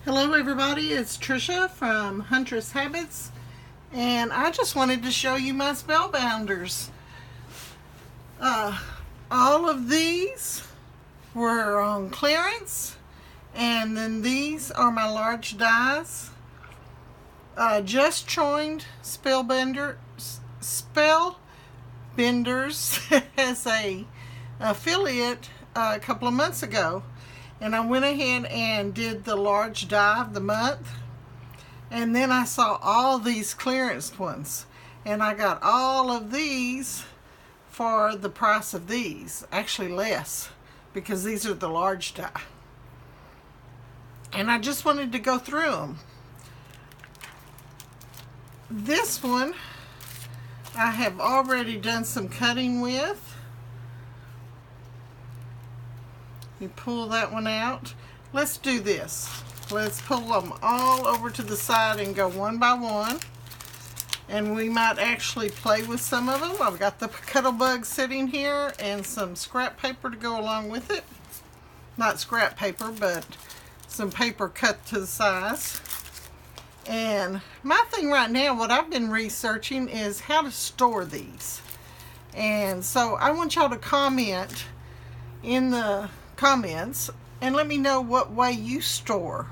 Hello everybody, it's Trisha from Huntress Habits, and I just wanted to show you my Spellbinders. All of these were on clearance, and then these are my large dies. Just joined Spellbinders as a affiliate a couple of months ago. And I went ahead and did the large die of the month. And then I saw all these clearance ones. And I got all of these for the price of these. Actually less, because these are the large die. And I just wanted to go through them. This one I have already done some cutting with. You pull that one out. Let's do this. Let's pull them all over to the side and go one by one. And we might actually play with some of them. I've got the Cuttlebug sitting here and some scrap paper to go along with it. Not scrap paper, but some paper cut to the size. And my thing right now, what I've been researching is how to store these. And so I want y'all to comment in the comments and let me know what way you store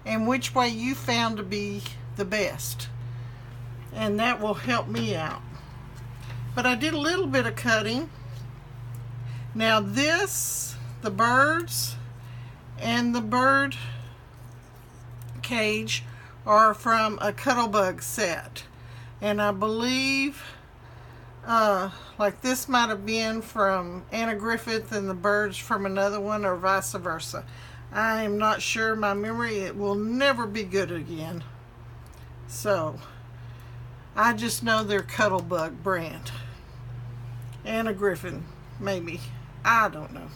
and which way you found to be the best, and that will help me out. But I did a little bit of cutting. Now this, the birds and the bird cage are from a Cuttlebug set, and I believe like this might have been from Anna Griffith and the birds from another one, or vice versa. I am not sure. My memory, it will never be good again. So I just know they're Cuttlebug brand. Anna Griffin, maybe. I don't know.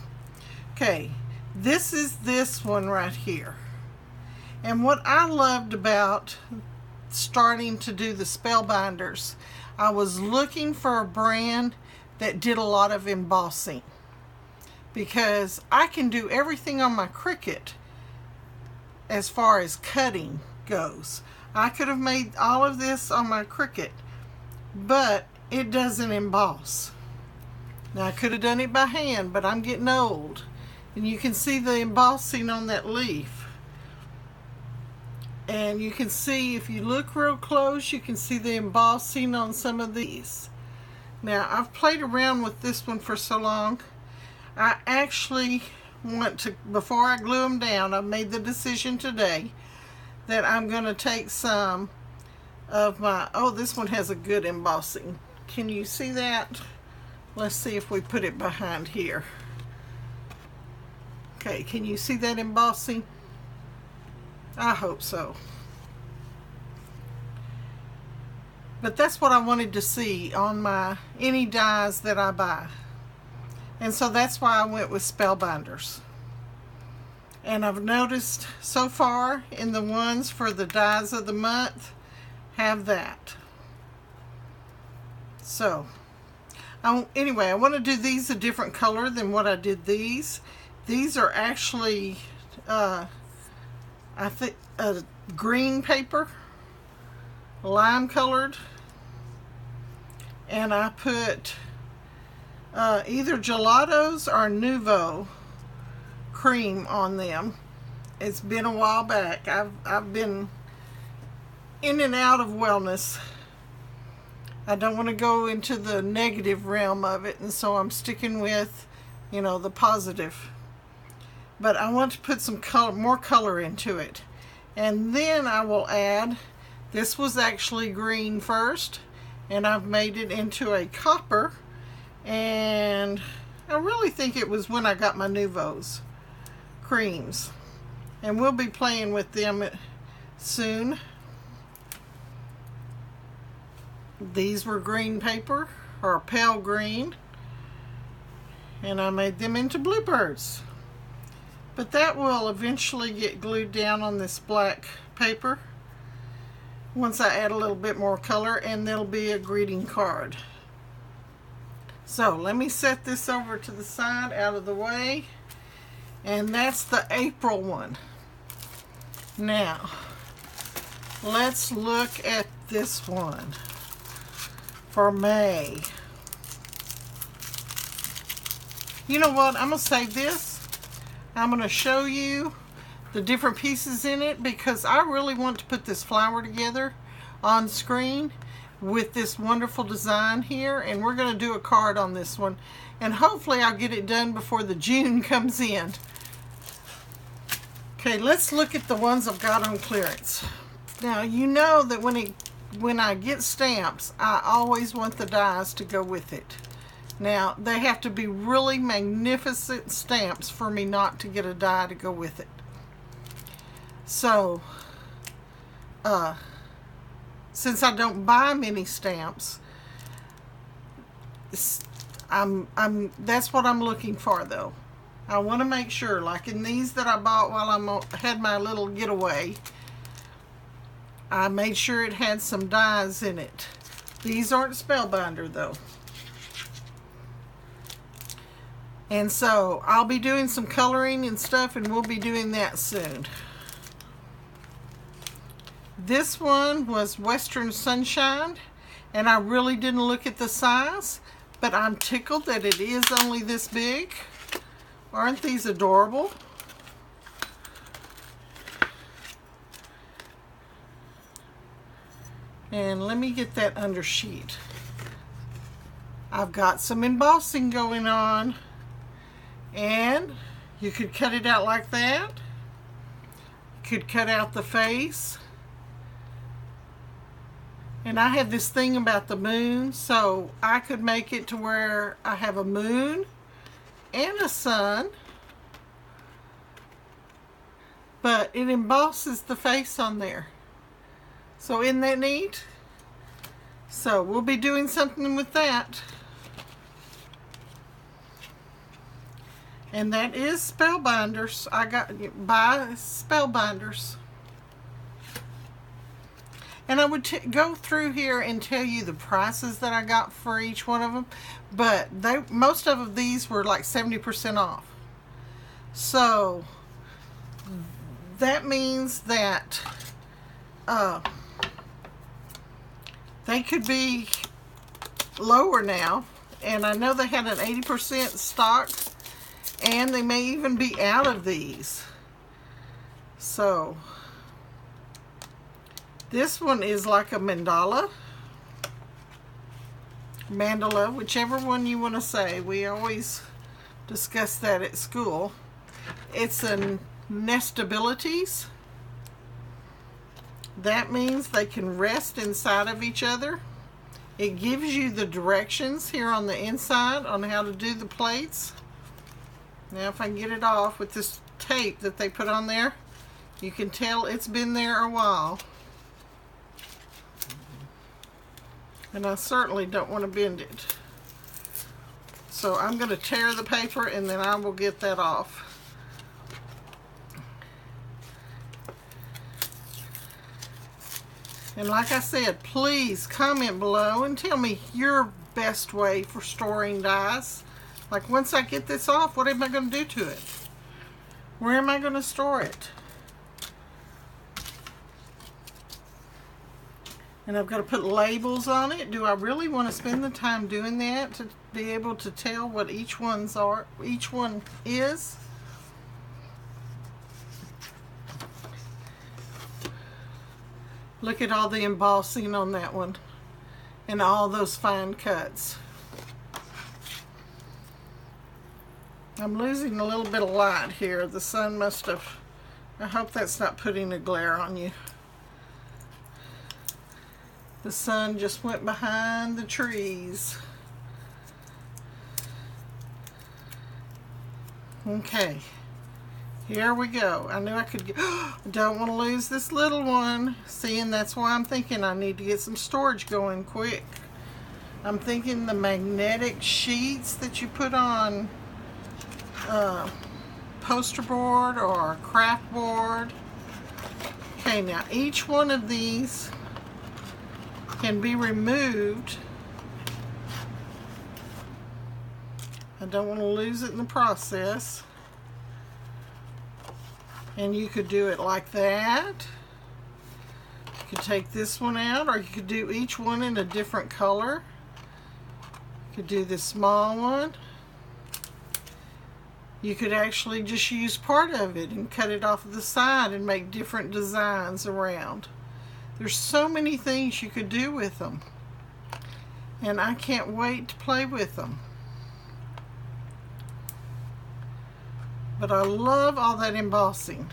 Okay, this is this one right here. And what I loved about starting to do the Spellbinders, I was looking for a brand that did a lot of embossing, because I can do everything on my CRICUT as far as cutting goes. I could have made all of this on my CRICUT, but it doesn't emboss. Now I could have done it by hand, but I'm getting old, and you can see the embossing on that leaf. And you can see, if you look real close, you can see the embossing on some of these. Now, I've played around with this one for so long, I actually want to, before I glue them down, I've made the decision today that I'm going to take some of my, oh, this one has a good embossing. Can you see that? Let's see if we put it behind here. Okay, can you see that embossing? I hope so. But that's what I wanted to see on my any dies that I buy. And so that's why I went with Spellbinders. And I've noticed so far in the ones for the dies of the month have that. So anyway, I want to do these a different color than what I did these. These are actually I think green paper, lime colored, and I put either Gelatos or Nouveau cream on them. It's been a while back. I've been in and out of wellness. I don't want to go into the negative realm of it, and so I'm sticking with, you know, the positive. But I want to put some color, more color into it. And then I will add, this was actually green first, and I've made it into a copper. And I really think it was when I got my Nouveau's creams. And we'll be playing with them soon. These were green paper, or pale green. And I made them into bluebirds. But that will eventually get glued down on this black paper once I add a little bit more color, and there'll be a greeting card. So let me set this over to the side, out of the way. And that's the April one. Now, let's look at this one for May. You know what? I'm going to save this. I'm going to show you the different pieces in it because I really want to put this flower together on screen with this wonderful design here, and we're going to do a card on this one, and hopefully I'll get it done before the June comes in. Okay, let's look at the ones I've got on clearance. Now, you know that when I get stamps, I always want the dies to go with it. Now, they have to be really magnificent stamps for me not to get a die to go with it. So, since I don't buy many stamps, that's what I'm looking for though. I want to make sure, like in these that I bought while I had my little getaway, I made sure it had some dies in it. These aren't Spellbinder though. And so I'll be doing some coloring and stuff, and we'll be doing that soon. This one was Western Sunshine, and I really didn't look at the size, but I'm tickled that it is only this big. Aren't these adorable? And let me get that under sheet. I've got some embossing going on, and you could cut it out like that. You could cut out the face. And I have this thing about the moon, so I could make it to where I have a moon and a sun, but it embosses the face on there. So isn't that neat? So we'll be doing something with that. And that is Spellbinders. I got by Spellbinders. And I would go through here and tell you the prices that I got for each one of them, but most of these were like 70% off. So that means that they could be lower now, and I know they had an 80% stock, and they may even be out of these. So this one is like a mandala, whichever one you want to say. We always discuss that at school. It's a nestabilities. That means they can rest inside of each other. It gives you the directions here on the inside on how to do the plates. Now if I can get it off with this tape that they put on there, you can tell it's been there a while. And I certainly don't want to bend it. So I'm going to tear the paper and then I will get that off. And like I said, please comment below and tell me your best way for storing dies. Like once I get this off, what am I going to do to it? Where am I going to store it? And I've got to put labels on it. Do I really want to spend the time doing that to be able to tell what each one is? Look at all the embossing on that one and all those fine cuts. I'm losing a little bit of light here. The sun must have, I hope that's not putting a glare on you. The sun just went behind the trees. Okay, here we go. I knew I could get, don't want to lose this little one. See, and that's why I'm thinking I need to get some storage going quick. I'm thinking the magnetic sheets that you put on poster board or craft board. Okay, now each one of these can be removed. I don't want to lose it in the process. And you could do it like that. You could take this one out, or you could do each one in a different color. You could do this small one. You could actually just use part of it and cut it off of the side and make different designs around. There's so many things you could do with them. And I can't wait to play with them. But I love all that embossing.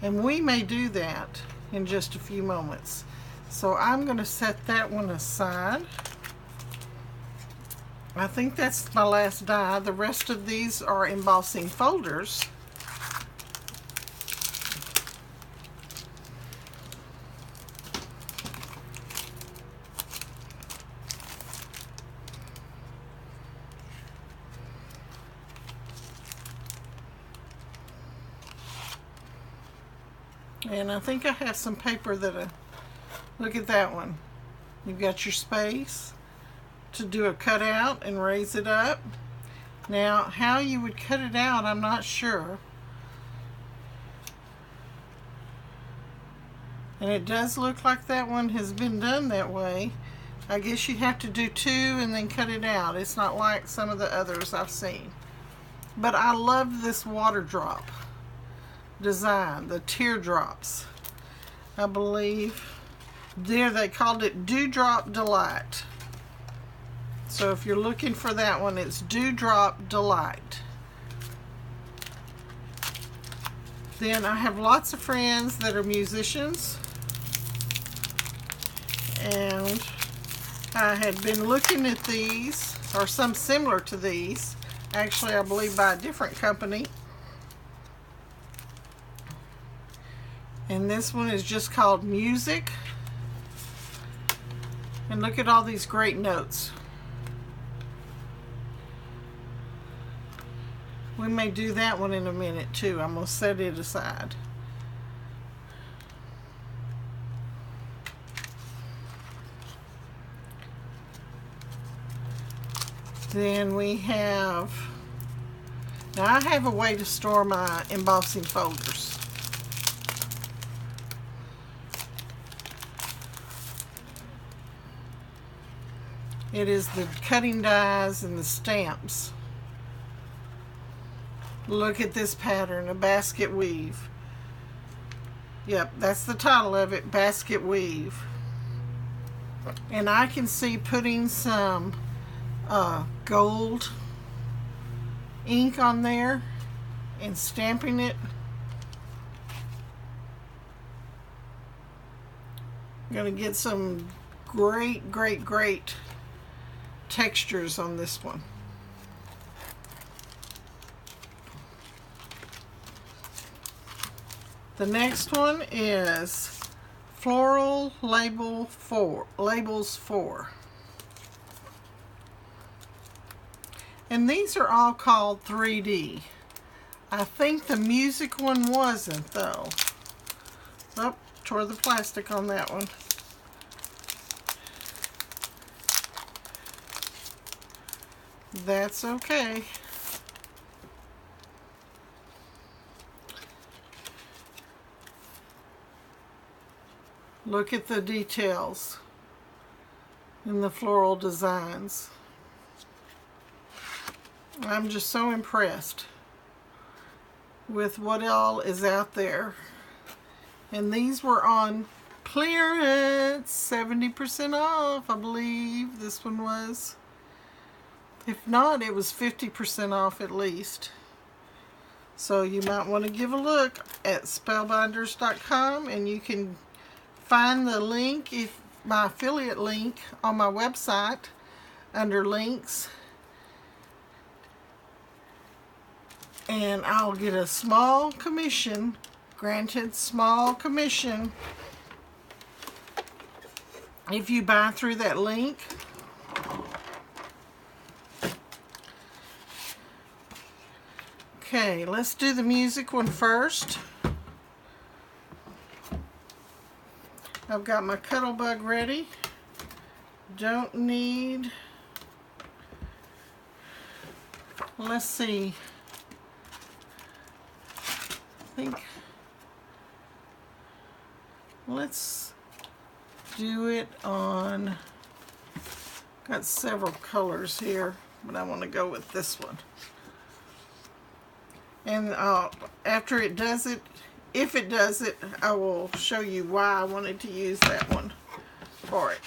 And we may do that in just a few moments. So I'm going to set that one aside. I think that's my last die. The rest of these are embossing folders. And I think I have some paper that look at that one. You've got your space to do a cutout and raise it up. Now, how you would cut it out, I'm not sure. And it does look like that one has been done that way. I guess you have to do two and then cut it out. It's not like some of the others I've seen. But I love this water drop design, the teardrops. I believe there they called it Dewdrop Delight. So if you're looking for that one, it's Dewdrop Delight. Then I have lots of friends that are musicians, and I had been looking at these, or some similar to these, actually I believe by a different company. And this one is just called Music. And look at all these great notes. We may do that one in a minute too. I'm going to set it aside. Then we have, now I have a way to store my embossing folders. It is the cutting dies and the stamps. Look at this pattern, a basket weave. Yep, that's the title of it, basket weave. And I can see putting some gold ink on there and stamping it. I'm going to get some great textures on this one. The next one is Floral Labels 4. And these are all called 3D. I think the music one wasn't though. Oh, tore the plastic on that one. That's okay. Look at the details in the floral designs. I'm just so impressed with what all is out there. And these were on clearance, 70% off, I believe this one was. If not, it was 50% off at least. So you might want to give a look at spellbinders.com, and you can find the link, my affiliate link, on my website under links. And I'll get a small commission, granted small commission, if you buy through that link. Okay, let's do the music one first. I've got my Cuttlebug ready. Don't need, let's see. I think let's do it on, got several colors here, but I want to go with this one. And after it does it, if it does it, I will show you why I wanted to use that one for it.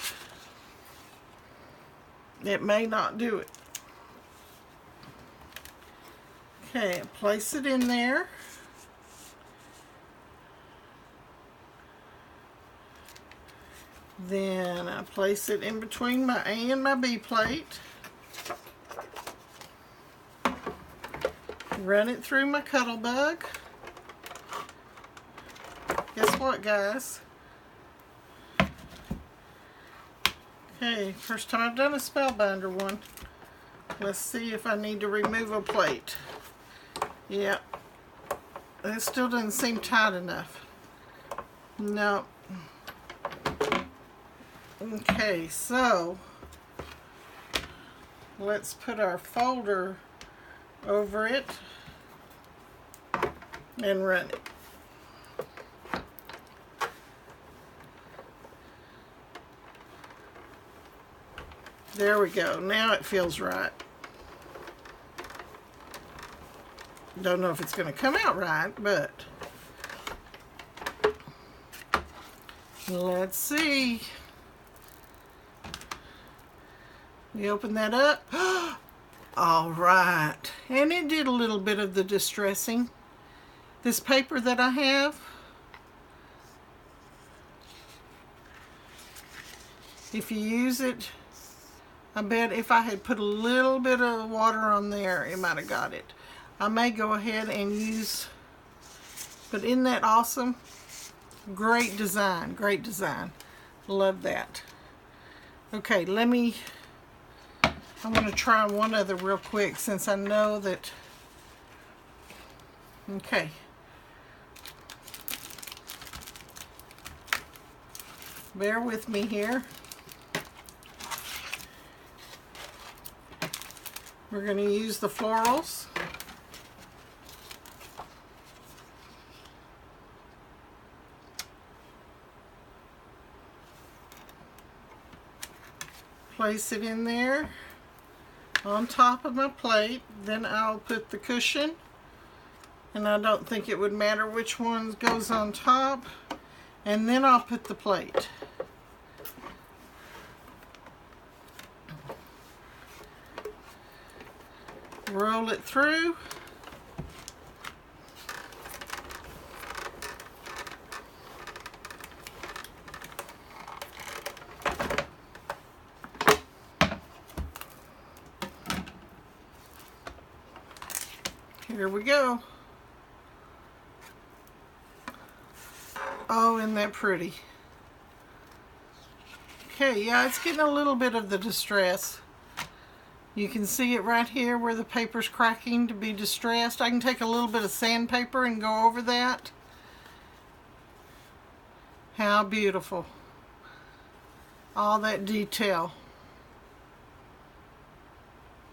It may not do it. Okay, place it in there. Then I place it in between my A and my B plate. Run it through my Cuttlebug. Guess what, guys? Okay, first time I've done a Spellbinder one. Let's see if I need to remove a plate. Yep. It still doesn't seem tight enough. No. Okay, so let's put our folder over it and run it. There we go. Now it feels right. Don't know if it's going to come out right, but let's see. We open that up. All right. And it did a little bit of the distressing. This paper that I have, if you use it, I bet if I had put a little bit of water on there, it might have got it. I may go ahead and use, but isn't that awesome? Great design, great design. Love that. Okay, I'm going to try one other real quick since I know that, okay. Bear with me here. We're going to use the florals. Place it in there on top of my plate. Then I'll put the cushion, and I don't think it would matter which one goes on top, and then I'll put the plate. Roll it through. Here we go. Oh, isn't that pretty? Okay, yeah, it's getting a little bit of the distress. You can see it right here where the paper's cracking to be distressed. I can take a little bit of sandpaper and go over that. How beautiful. All that detail.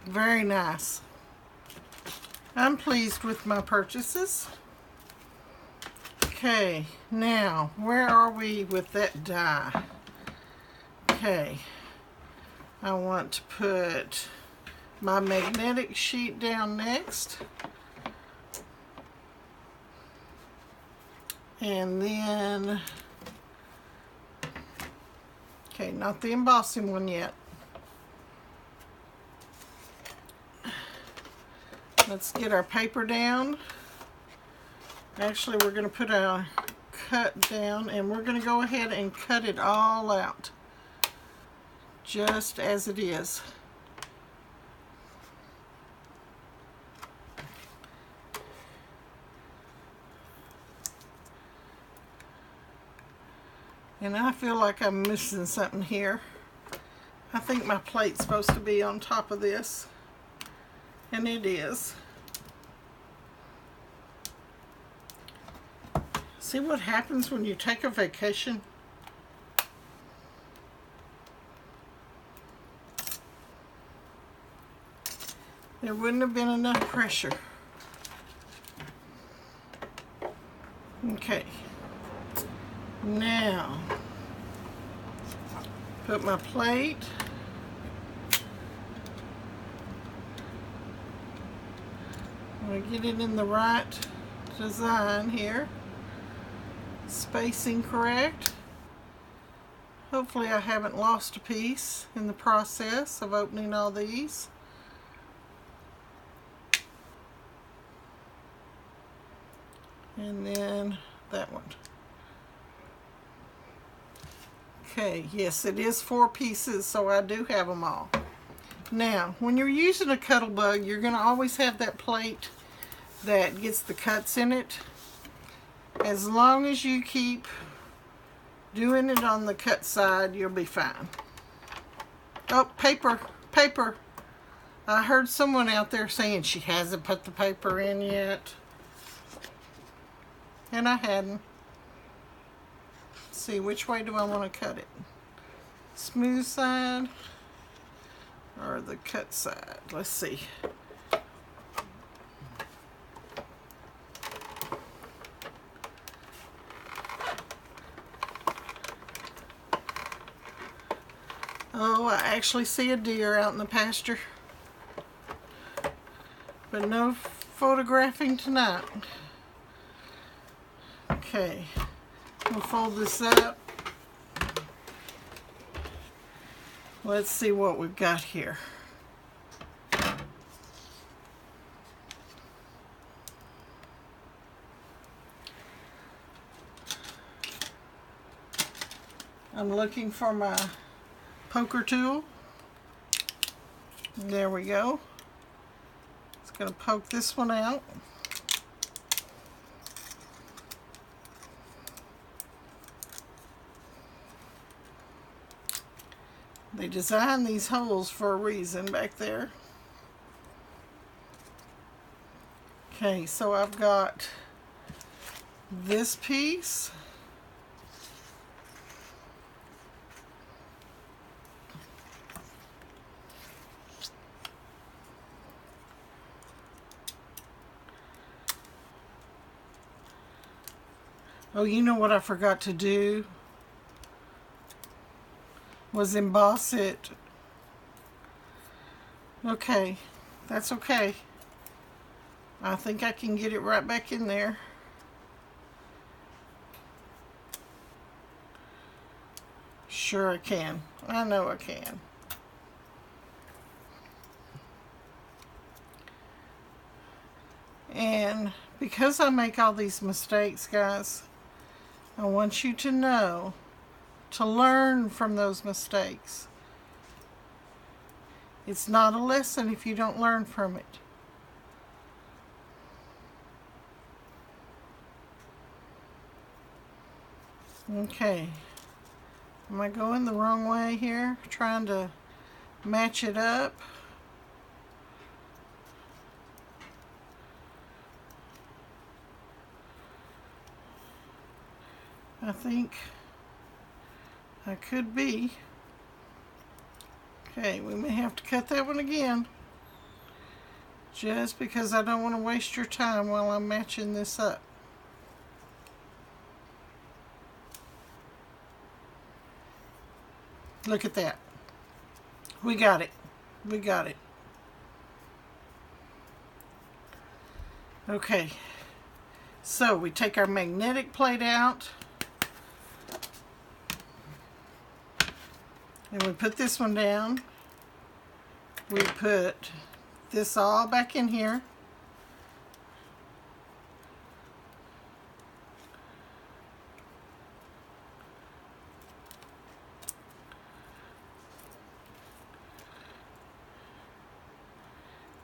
Very nice. I'm pleased with my purchases. Okay, now where are we with that die? Okay, I want to put my magnetic sheet down next. And then, okay, not the embossing one yet. Let's get our paper down. Actually, we're going to put our cut down, and we're going to go ahead and cut it all out, just as it is. And I feel like I'm missing something here. I think my plate's supposed to be on top of this, and it is. See what happens when you take a vacation? There wouldn't have been enough pressure. Okay, now put my plate. I'm going to get it in the right design here. Spacing correct. Hopefully I haven't lost a piece in the process of opening all these. And then that one. Okay, yes, it is 4 pieces, so I do have them all. Now, when you're using a Cuttlebug, you're going to always have that plate that gets the cuts in it. As long as you keep doing it on the cut side, you'll be fine. Oh, paper, paper. I heard someone out there saying she hasn't put the paper in yet. And I hadn't. Let's see, which way do I want to cut it? Smooth side or the cut side? Let's see. Oh, I actually see a deer out in the pasture. But no photographing tonight. Okay, we'll fold this up. Let's see what we've got here. I'm looking for my poker tool. There we go. It's going to poke this one out. They designed these holes for a reason back there. Okay, so I've got this piece. Oh, you know what I forgot to do? Was emboss it. Okay, that's okay. I think I can get it right back in there. Sure I can. I know I can. And because I make all these mistakes, guys, I want you to know to learn from those mistakes. It's not a lesson if you don't learn from it. Okay. Am I going the wrong way here? Trying to match it up. I think I could be. Okay, we may have to cut that one again. Just because I don't want to waste your time while I'm matching this up. Look at that. We got it. We got it. Okay. So we take our magnetic plate out. And we put this one down. We put this all back in here.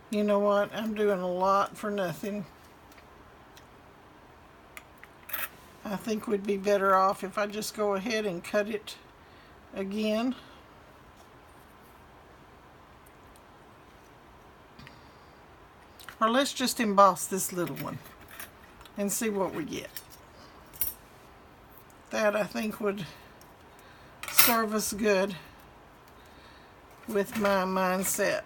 You know what? I'm doing a lot for nothing. I think we'd be better off if I just go ahead and cut it again. Or let's just emboss this little one and see what we get. That I think would serve us good with my mindset.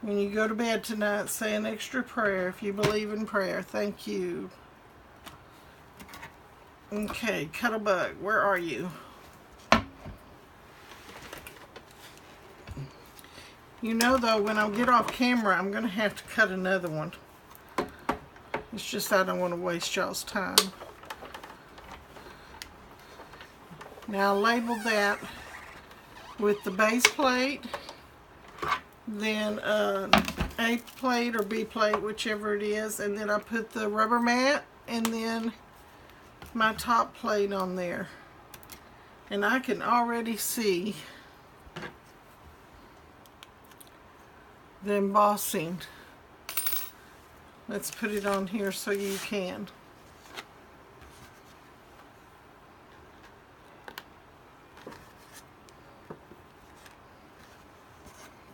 When you go to bed tonight, say an extra prayer if you believe in prayer. Thank you. Okay, Cuttlebug, where are you? You know, though, when I get off camera, I'm going to have to cut another one. It's just I don't want to waste y'all's time. Now, label that with the base plate, then A plate or B plate, whichever it is, and then I put the rubber mat and then my top plate on there. And I can already see the embossing. Let's put it on here so you can.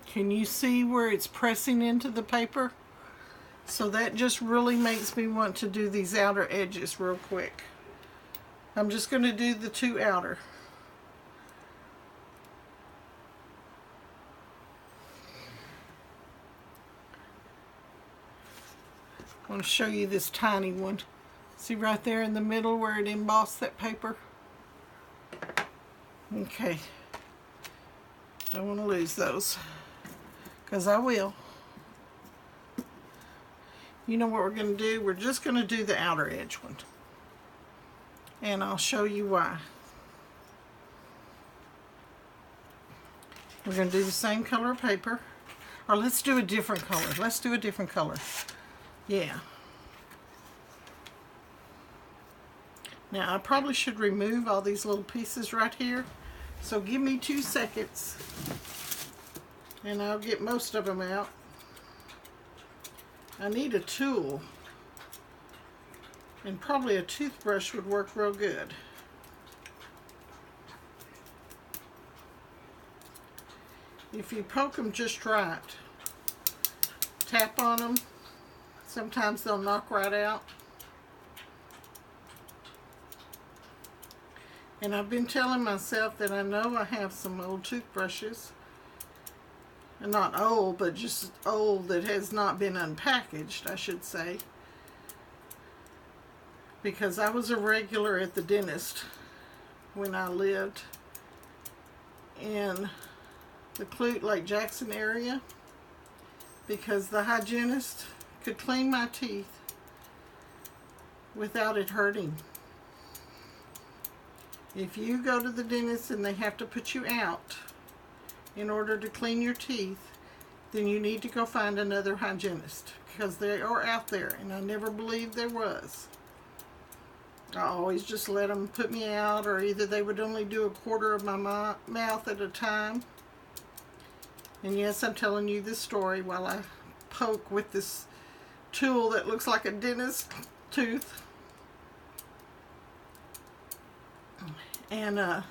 Can you see where it's pressing into the paper? So that just really makes me want to do these outer edges real quick. I'm just going to do the two outer. I want to show you this tiny one. See right there in the middle where it embossed that paper? Okay. Don't want to lose those, because I will. You know what we're going to do? We're just going to do the outer edge one. And I'll show you why. We're going to do the same color of paper. Or let's do a different color. Let's do a different color. Yeah. Now, I probably should remove all these little pieces right here. So give me 2 seconds. And I'll get most of them out. I need a tool. And probably a toothbrush would work real good. If you poke them just right, tap on them, sometimes they'll knock right out. And I've been telling myself that I know I have some old toothbrushes. And not old, but just old that has not been unpackaged, I should say. Because I was a regular at the dentist when I lived in the Clute, Lake Jackson area, because the hygienist could clean my teeth without it hurting. If you go to the dentist and they have to put you out in order to clean your teeth, then you need to go find another hygienist, because they are out there, and I never believed there was. I always just let them put me out, or either they would only do a quarter of my mouth at a time. And yes, I'm telling you this story while I poke with this tool that looks like a dentist tooth. And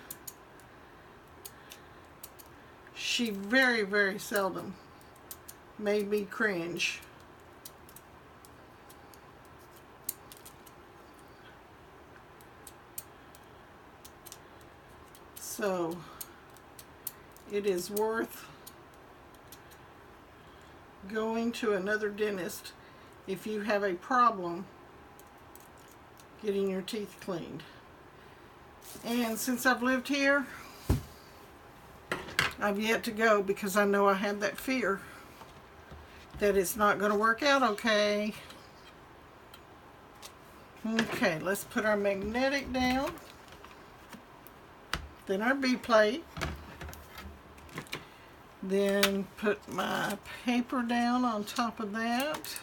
she very, very seldom made me cringe. So it is worth going to another dentist if you have a problem getting your teeth cleaned. And since I've lived here, I've yet to go, because I know I had that fear that it's not going to work out okay. Okay, let's put our magnetic down. Then our B plate. Then put my paper down on top of that.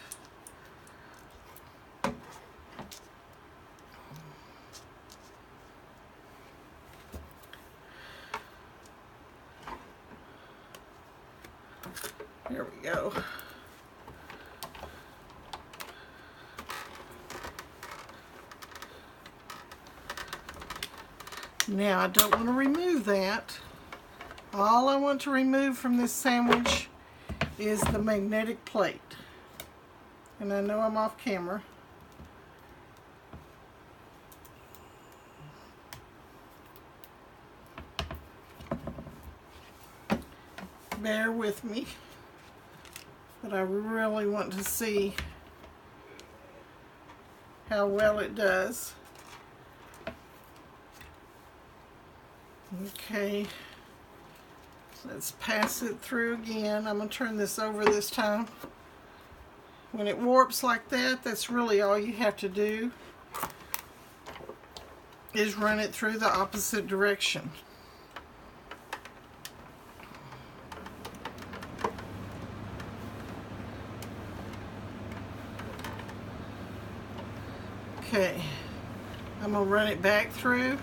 There we go. Now I don't want to remove that. All I want to remove from this sandwich is the magnetic plate. And I know I'm off camera. Bear with me. but I really want to see how well it does. Okay, let's pass it through again. I'm going to turn this over this time. When it warps like that, that's really all you have to do, is run it through the opposite direction. Okay, I'm going to run it back through.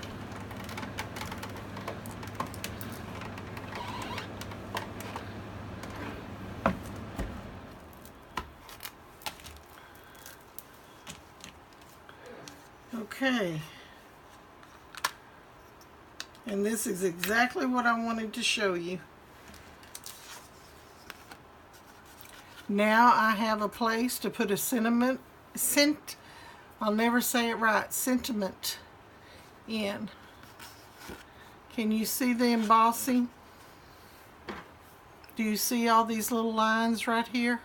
Okay, and this is exactly what I wanted to show you. Now I have a place to put a sentiment in. Can you see the embossing? Do you see all these little lines right here?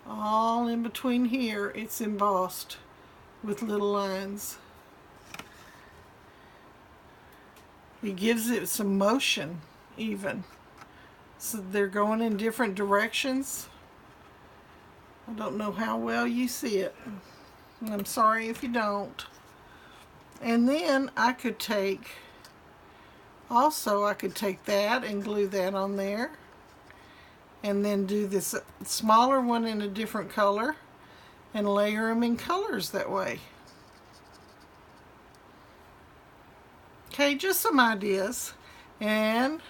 All in between here, it's embossed with little lines. It gives it some motion even. So they're going in different directions. I don't know how well you see it. I'm sorry if you don't. And then I could take that and glue that on there. And then do this smaller one in a different color and layer them in colors that way. Okay, just some ideas. And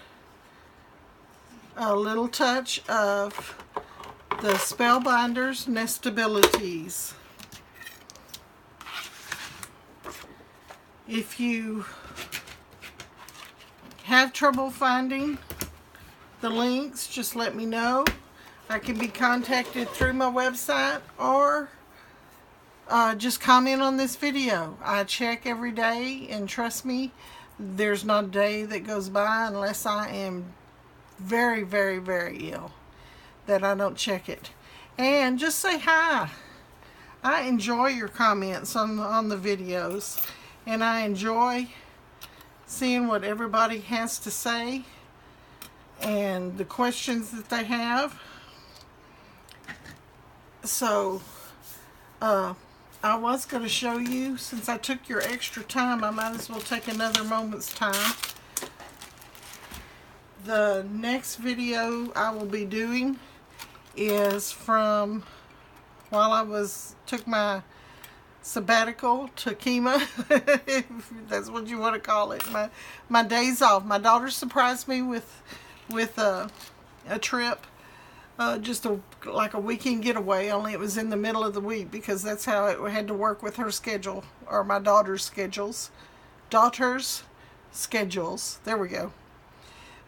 a little touch of the Spellbinders Nestabilities. If you have trouble finding the links, just let me know. I can be contacted through my website, or just comment on this video. I check every day, and trust me, there's not a day that goes by unless I am very, very, very ill that I don't check it. And just say hi. I enjoy your comments on the videos, and I enjoy seeing what everybody has to say and the questions that they have. So I was going to show you, since I took your extra time, I might as well take another moment's time. The next video I will be doing is from while I took my sabbatical to chemo, if that's what you want to call it, my days off. My daughter surprised me with a trip, just like a weekend getaway, only it was in the middle of the week, because that's how it had to work with her schedule, or my daughter's schedules. There we go.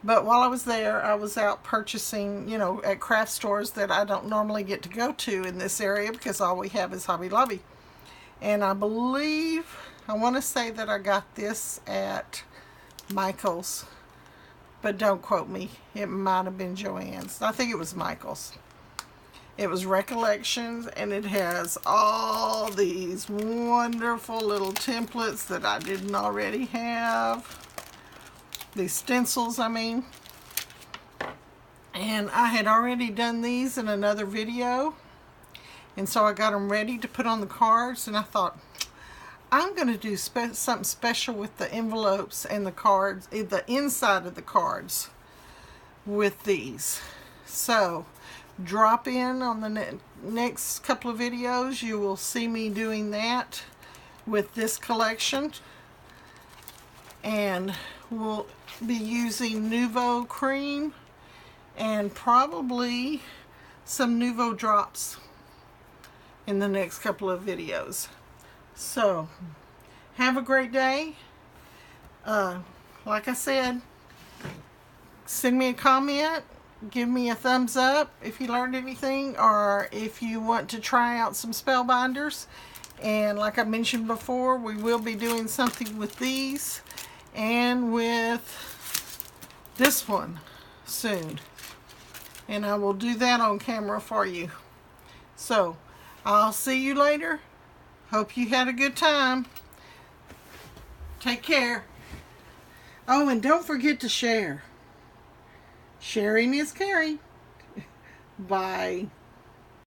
But while I was there, I was out purchasing, you know, at craft stores that I don't normally get to go to in this area, because all we have is Hobby Lobby. And I believe, I want to say that I got this at Michael's, but don't quote me. It might have been Joann's. I think it was Michael's. It was Recollections, and it has all these wonderful little templates that I didn't already have. These stencils, I mean. And I had already done these in another video, and so I got them ready to put on the cards, and I thought, I'm going to do something special with the envelopes and the cards, the inside of the cards with these. So drop in on the next couple of videos. You will see me doing that with this collection, and we'll be using Nuvo cream and probably some Nuvo drops in the next couple of videos. So have a great day. Like I said, send me a comment, give me a thumbs up if you learned anything, or if you want to try out some Spellbinders. And like I mentioned before, we will be doing something with these, and with this one soon. And I will do that on camera for you. So, I'll see you later. Hope you had a good time. Take care. Oh, and don't forget to share. Sharing is caring. Bye.